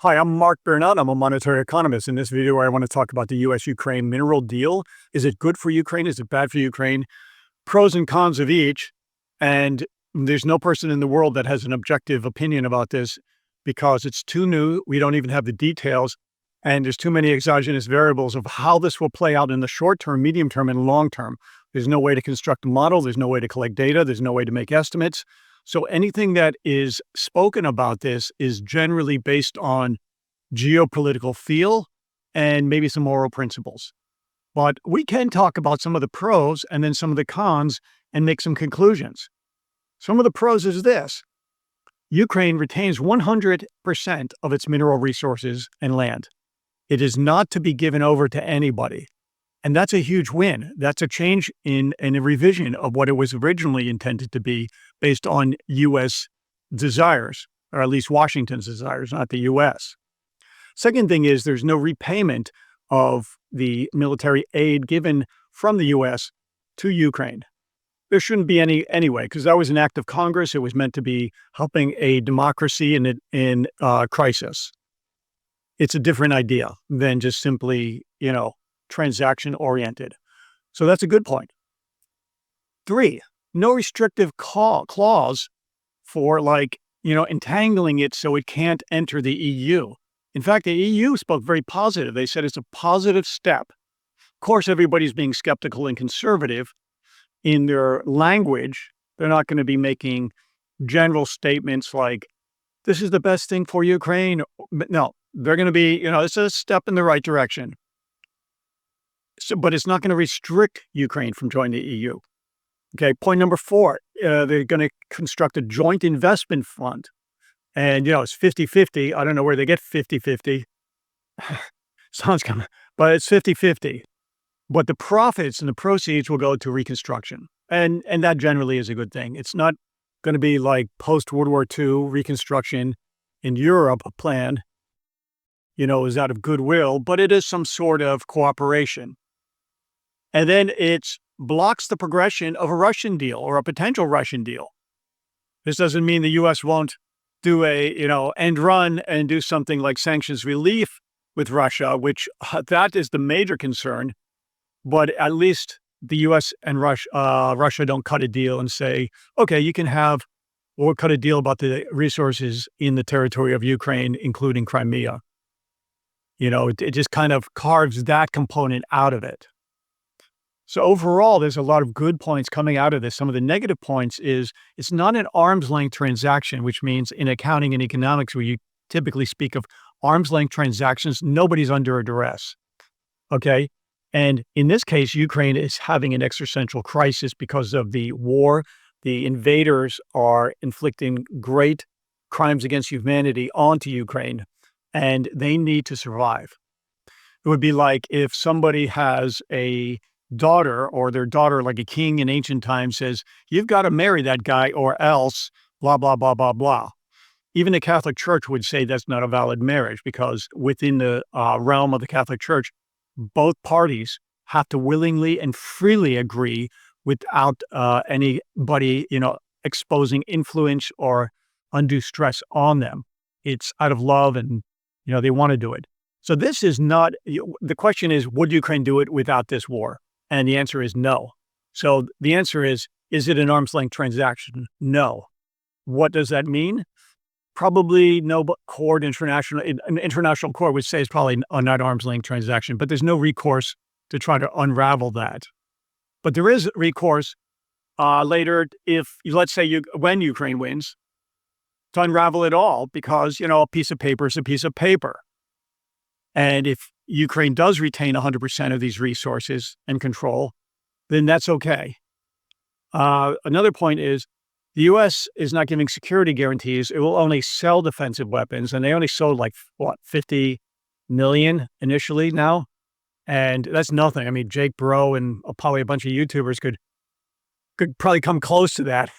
Hi, I'm Mark Bernard. I'm a monetary economist. In this video, I want to talk about the US-Ukraine mineral deal. Is it good for Ukraine? Is it bad for Ukraine? Pros and cons of each. And there's no person in the world that has an objective opinion about this because it's too new. We don't even have the details. And there's too many exogenous variables of how this will play out in the short term, medium term, and long term. There's no way to construct a model. There's no way to collect data. There's no way to make estimates. So anything that is spoken about this is generally based on geopolitical feel and maybe some moral principles. But we can talk about some of the pros and then some of the cons and make some conclusions. Some of the pros is this: Ukraine retains 100% of its mineral resources and land. It is not to be given over to anybody. And that's a huge win. That's a change in a revision of what it was originally intended to be based on U.S. desires, or at least Washington's desires, not the U.S. Second thing is there's no repayment of the military aid given from the U.S. to Ukraine. There shouldn't be any anyway, because that was an act of Congress. It was meant to be helping a democracy in crisis. It's a different idea than just simply, transaction-oriented. So that's a good point. 3, no restrictive clause for entangling it so it can't enter the EU. In fact, the EU spoke very positive. They said it's a positive step. Of course, everybody's being skeptical and conservative in their language. They're not going to be making general statements like, this is the best thing for Ukraine. But no, they're going to be, it's a step in the right direction. So, but it's not going to restrict Ukraine from joining the EU. Okay, point number 4, they're going to construct a joint investment fund. And, it's 50-50. I don't know where they get 50-50. Sounds kind of, but it's 50-50. But the profits and the proceeds will go to reconstruction. And that generally is a good thing. It's not going to be like post-World War II reconstruction in Europe plan, is out of goodwill, but it is some sort of cooperation. And then it blocks the progression of a Russian deal or a potential Russian deal. This doesn't mean the U.S. won't do a, end run and do something like sanctions relief with Russia, which that is the major concern. But at least the U.S. and Russia don't cut a deal and say, okay, you can have, or cut a deal about the resources in the territory of Ukraine, including Crimea. It just kind of carves that component out of it. So overall, there's a lot of good points coming out of this. Some of the negative points is it's not an arm's length transaction, which means in accounting and economics, where you typically speak of arm's length transactions, nobody's under a duress. Okay. And in this case, Ukraine is having an existential crisis because of the war. The invaders are inflicting great crimes against humanity onto Ukraine, and they need to survive. It would be like if somebody has a daughter, or their daughter, like a king in ancient times, says, you've got to marry that guy or else blah, blah, blah, blah, blah. Even the Catholic Church would say that's not a valid marriage because within the realm of the Catholic Church, both parties have to willingly and freely agree without anybody, exposing influence or undue stress on them. It's out of love and, they want to do it. So this is not, the question is, would Ukraine do it without this war? And the answer is no. So the answer is it an arm's length transaction? No. What does that mean? Probably no court, an international court would say it's probably not arm's length transaction, but there's no recourse to try to unravel that. But there is recourse later if, let's say, when Ukraine wins, to unravel it all because, a piece of paper is a piece of paper. And if Ukraine does retain 100% of these resources and control, then that's okay. Another point is the U.S. is not giving security guarantees. It will only sell defensive weapons, and they only sold 50 million initially now, and that's nothing. I mean, Jake Bro and probably a bunch of YouTubers could probably come close to that,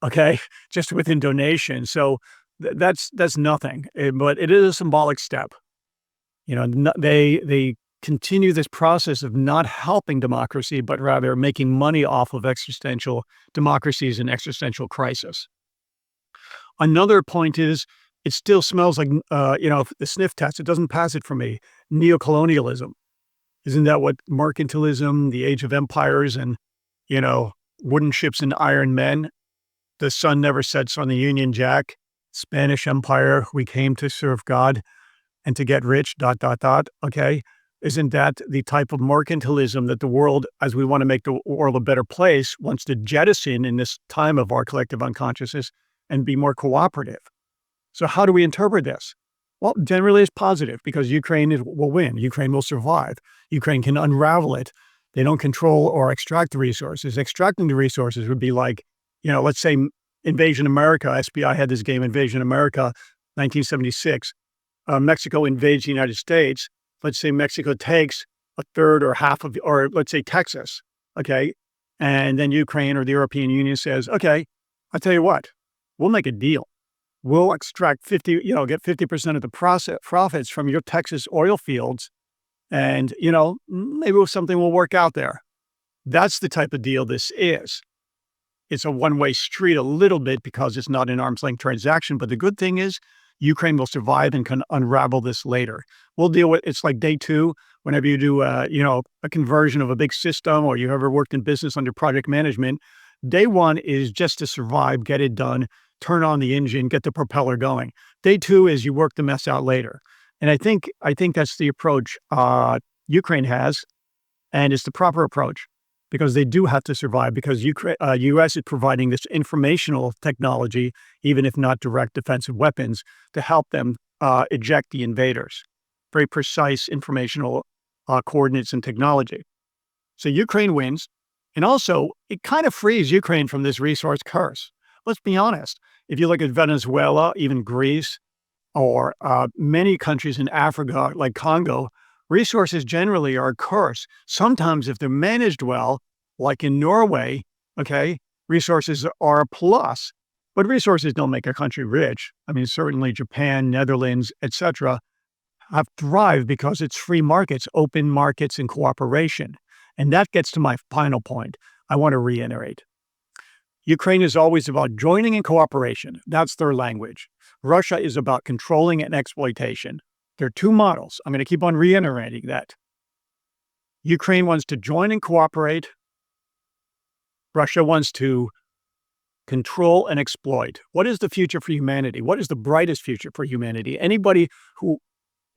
okay, just within donation. So that's nothing, but it is a symbolic step. They continue this process of not helping democracy, but rather making money off of existential democracies and existential crisis. Another point is it still smells like, the sniff test. It doesn't pass it for me. Neocolonialism. Isn't that what mercantilism, the age of empires and, you know, wooden ships and iron men? The sun never sets on the Union Jack. Spanish Empire, we came to serve God and to get rich, dot, dot, dot. Okay. Isn't that the type of mercantilism that the world, as we want to make the world a better place, wants to jettison in this time of our collective unconsciousness and be more cooperative? So how do we interpret this? Well, generally it's positive because will win. Ukraine will survive. Ukraine can unravel it. They don't control or extract the resources. Extracting the resources would be like, let's say Invasion America. SBI had this game, Invasion America, 1976. Mexico invades the United States. Let's say Mexico takes a third or half of, or let's say Texas. Okay. And then Ukraine or the European Union says, okay, I'll tell you what, we'll make a deal. We'll extract get 50% of the profits from your Texas oil fields. And, maybe something will work out there. That's the type of deal this is. It's a one-way street a little bit because it's not an arm's length transaction. But the good thing is Ukraine will survive and can unravel this later. We'll deal with it's like day two. Whenever you do, a conversion of a big system or you ever worked in business under project management, day one is just to survive, get it done, turn on the engine, get the propeller going. Day two is you work the mess out later. And I think that's the approach Ukraine has, and it's the proper approach because they do have to survive because U.S. is providing this informational technology, even if not direct defensive weapons, to help them eject the invaders. Very precise informational coordinates and technology. So Ukraine wins. And also, it kind of frees Ukraine from this resource curse. Let's be honest. If you look at Venezuela, even Greece, or many countries in Africa, like Congo, resources generally are a curse. Sometimes if they're managed well, like in Norway, okay, resources are a plus. But resources don't make a country rich. I mean, certainly Japan, Netherlands, etc., have thrived because it's free markets, open markets, and cooperation. And that gets to my final point I want to reiterate. Ukraine is always about joining and cooperation. That's their language. Russia is about controlling and exploitation. There are two models. I'm going to keep on reiterating that. Ukraine wants to join and cooperate. Russia wants to control and exploit. What is the future for humanity? What is the brightest future for humanity? Anybody who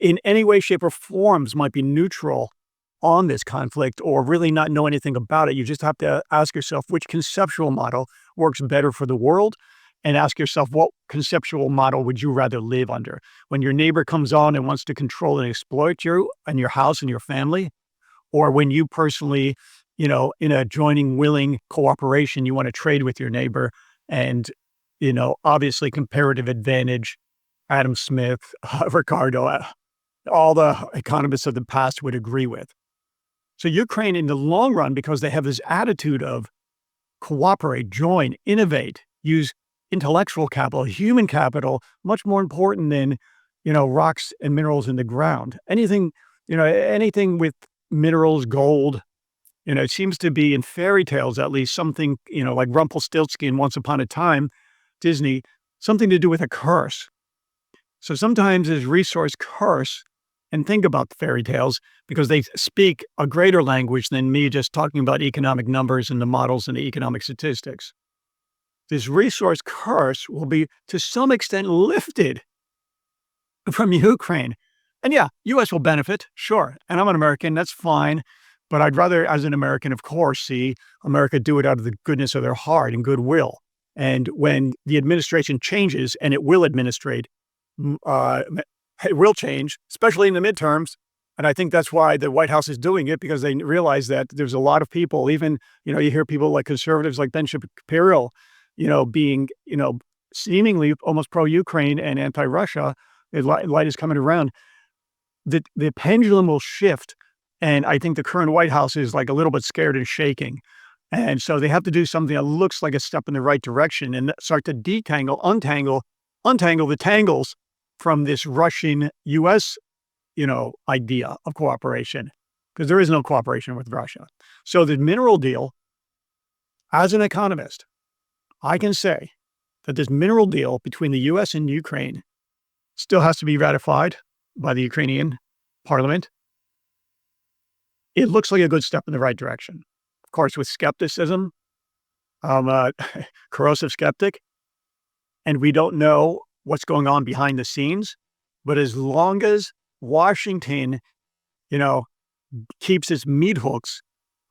in any way, shape, or forms might be neutral on this conflict or really not know anything about it, you just have to ask yourself which conceptual model works better for the world and ask yourself what conceptual model would you rather live under? When your neighbor comes on and wants to control and exploit you and your house and your family, or when you personally, in a joining, willing cooperation, you want to trade with your neighbor and, obviously comparative advantage, Adam Smith, Ricardo, all the economists of the past would agree with. So Ukraine in the long run, because they have this attitude of cooperate, join, innovate, use intellectual capital, human capital, much more important than, rocks and minerals in the ground. Anything with minerals, gold, it seems to be in fairy tales, at least something, like Rumpelstiltskin, Once Upon a Time, Disney, something to do with a curse. So sometimes there's resource curse. And think about the fairy tales because they speak a greater language than me just talking about economic numbers and the models and the economic statistics. This resource curse will be to some extent lifted from Ukraine. And yeah, U.S. will benefit, sure. And I'm an American, that's fine. But I'd rather, as an American, of course, see America do it out of the goodness of their heart and goodwill. And when the administration changes, and it will administrate, it will change, especially in the midterms. And I think that's why the White House is doing it, because they realize that there's a lot of people, even, you hear people like conservatives like Ben Shapiro, being, seemingly almost pro-Ukraine and anti-Russia. The light is coming around. The pendulum will shift. And I think the current White House is like a little bit scared and shaking. And so they have to do something that looks like a step in the right direction and start to untangle the tangles from this Russian U.S., idea of cooperation, because there is no cooperation with Russia. So the mineral deal, as an economist, I can say that this mineral deal between the U.S. and Ukraine Still has to be ratified by the Ukrainian parliament. It looks like a good step in the right direction. Of course, with skepticism, I'm a corrosive skeptic, and we don't know what's going on behind the scenes. But as long as Washington, you know, keeps its meat hooks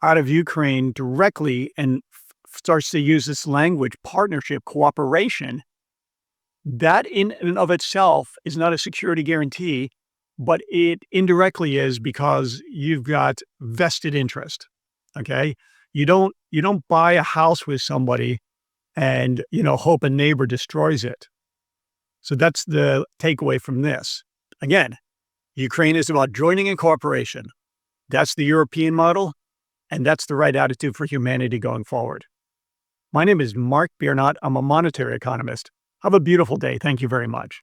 out of Ukraine directly and starts to use this language, partnership, cooperation, that in and of itself is not a security guarantee, but it indirectly is because you've got vested interest. Okay. You don't buy a house with somebody and, hope a neighbor destroys it. So that's the takeaway from this. Again, Ukraine is about joining in cooperation. That's the European model, and that's the right attitude for humanity going forward. My name is Mark Biernot. I'm a monetary economist. Have a beautiful day. Thank you very much.